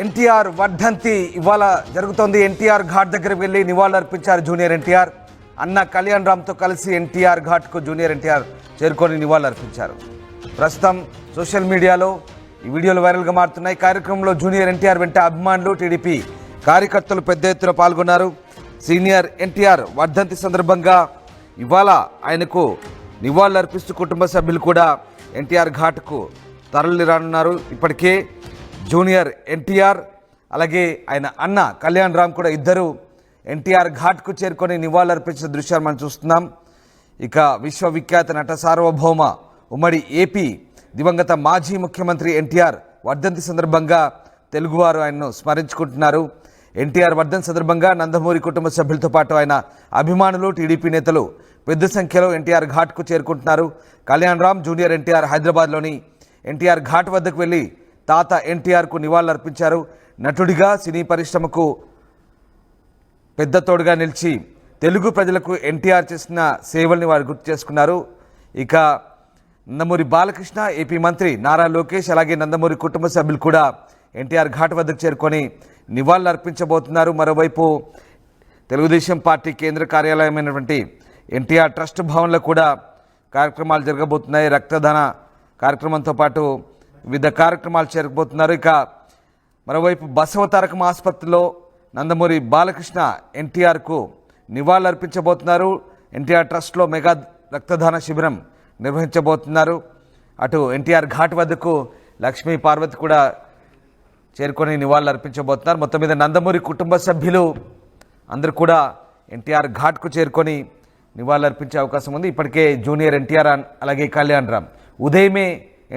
ఎన్టీఆర్ వర్ధంతి ఇవాళ జరుగుతోంది. ఎన్టీఆర్ ఘాట్ దగ్గరికి వెళ్ళి నివాళులర్పించారు జూనియర్ ఎన్టీఆర్. అన్న కళ్యాణ్ రామ్తో కలిసి ఎన్టీఆర్ ఘాట్కు జూనియర్ ఎన్టీఆర్ చేరుకొని నివాళులర్పించారు. ప్రస్తుతం సోషల్ మీడియాలో ఈ వీడియోలు వైరల్గా మారుతున్నాయి. కార్యక్రమంలో జూనియర్ ఎన్టీఆర్ వెంట అభిమానులు, టీడీపీ కార్యకర్తలు పెద్ద ఎత్తున పాల్గొన్నారు. సీనియర్ ఎన్టీఆర్ వర్ధంతి సందర్భంగా ఇవాళ ఆయనకు నివాళులర్పిస్తూ కుటుంబ సభ్యులు కూడా ఎన్టీఆర్ ఘాట్కు తరలిరానున్నారు. ఇప్పటికే జూనియర్ ఎన్టీఆర్ అలాగే ఆయన అన్న కళ్యాణ్ రామ్ కూడా ఇద్దరు ఎన్టీఆర్ ఘాట్కు చేరుకొని నివాళులర్పించిన దృశ్యాలు మనం చూస్తున్నాం. ఇక విశ్వవిఖ్యాత నట సార్వభౌమ ఉమ్మడి ఏపీ దివంగత మాజీ ముఖ్యమంత్రి ఎన్టీఆర్ వర్ధంతి సందర్భంగా తెలుగువారు ఆయన్ను స్మరించుకుంటున్నారు. ఎన్టీఆర్ వర్ధంతి సందర్భంగా నందమూరి కుటుంబ సభ్యులతో పాటు ఆయన అభిమానులు, టీడీపీ నేతలు పెద్ద సంఖ్యలో ఎన్టీఆర్ ఘాట్కు చేరుకుంటున్నారు. కళ్యాణ్ రామ్, జూనియర్ ఎన్టీఆర్ హైదరాబాద్లోని ఎన్టీఆర్ ఘాట్ వద్దకు వెళ్ళి తాత ఎన్టీఆర్కు నివాళులర్పించారు. నటుడిగా సినీ పరిశ్రమకు పెద్ద తోడుగా నిలిచి తెలుగు ప్రజలకు ఎన్టీఆర్ చేసిన సేవల్ని వారు గుర్తు చేసుకున్నారు. ఇక నందమూరి బాలకృష్ణ, ఏపీ మంత్రి నారా లోకేష్ అలాగే నందమూరి కుటుంబ సభ్యులు కూడా ఎన్టీఆర్ ఘాట్ వద్దకు చేరుకొని నివాళులర్పించబోతున్నారు. మరోవైపు తెలుగుదేశం పార్టీ కేంద్ర కార్యాలయమైనటువంటి ఎన్టీఆర్ ట్రస్ట్ భవన్లో కూడా కార్యక్రమాలు జరగబోతున్నాయి. రక్తదాన కార్యక్రమంతో పాటు వివిధ కార్యక్రమాలు జరగబోతున్నారు. ఇక మరోవైపు బసవతారకం ఆసుపత్రిలో నందమూరి బాలకృష్ణ ఎన్టీఆర్కు నివాళులర్పించబోతున్నారు. ఎన్టీఆర్ ట్రస్ట్లో మెగా రక్తదాన శిబిరం నిర్వహించబోతున్నారు. అటు ఎన్టీఆర్ ఘాట్ వద్దకు లక్ష్మీ పార్వతి కూడా చేరుకొని నివాళులర్పించబోతున్నారు. మొత్తం మీద నందమూరి కుటుంబ సభ్యులు అందరూ కూడా ఎన్టీఆర్ ఘాట్కు చేరుకొని నివాళులర్పించే అవకాశం ఉంది. ఇప్పటికే జూనియర్ ఎన్టీఆర్ అలాగే కళ్యాణ్ రామ్ ఉదయమే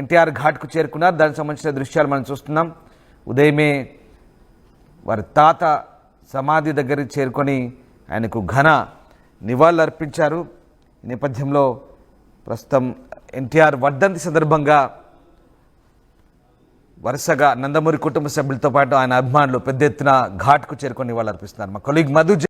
ఎన్టీఆర్ ఘాట్కు చేరుకున్నారు. దానికి సంబంధించిన దృశ్యాలు మనం చూస్తున్నాం. ఉదయమే వారి తాత సమాధి దగ్గరికి చేరుకొని ఆయనకు ఘన నివాళులర్పించారు. ఈ నేపథ్యంలో ప్రస్తుతం ఎన్టీఆర్ వర్ధంతి సందర్భంగా వరుసగా నందమూరి కుటుంబ సభ్యులతో పాటు ఆయన అభిమానులు పెద్ద ఎత్తున ఘాట్కు చేరుకొని నివాళులర్పిస్తున్నారు. మా కొలీగ్ మధు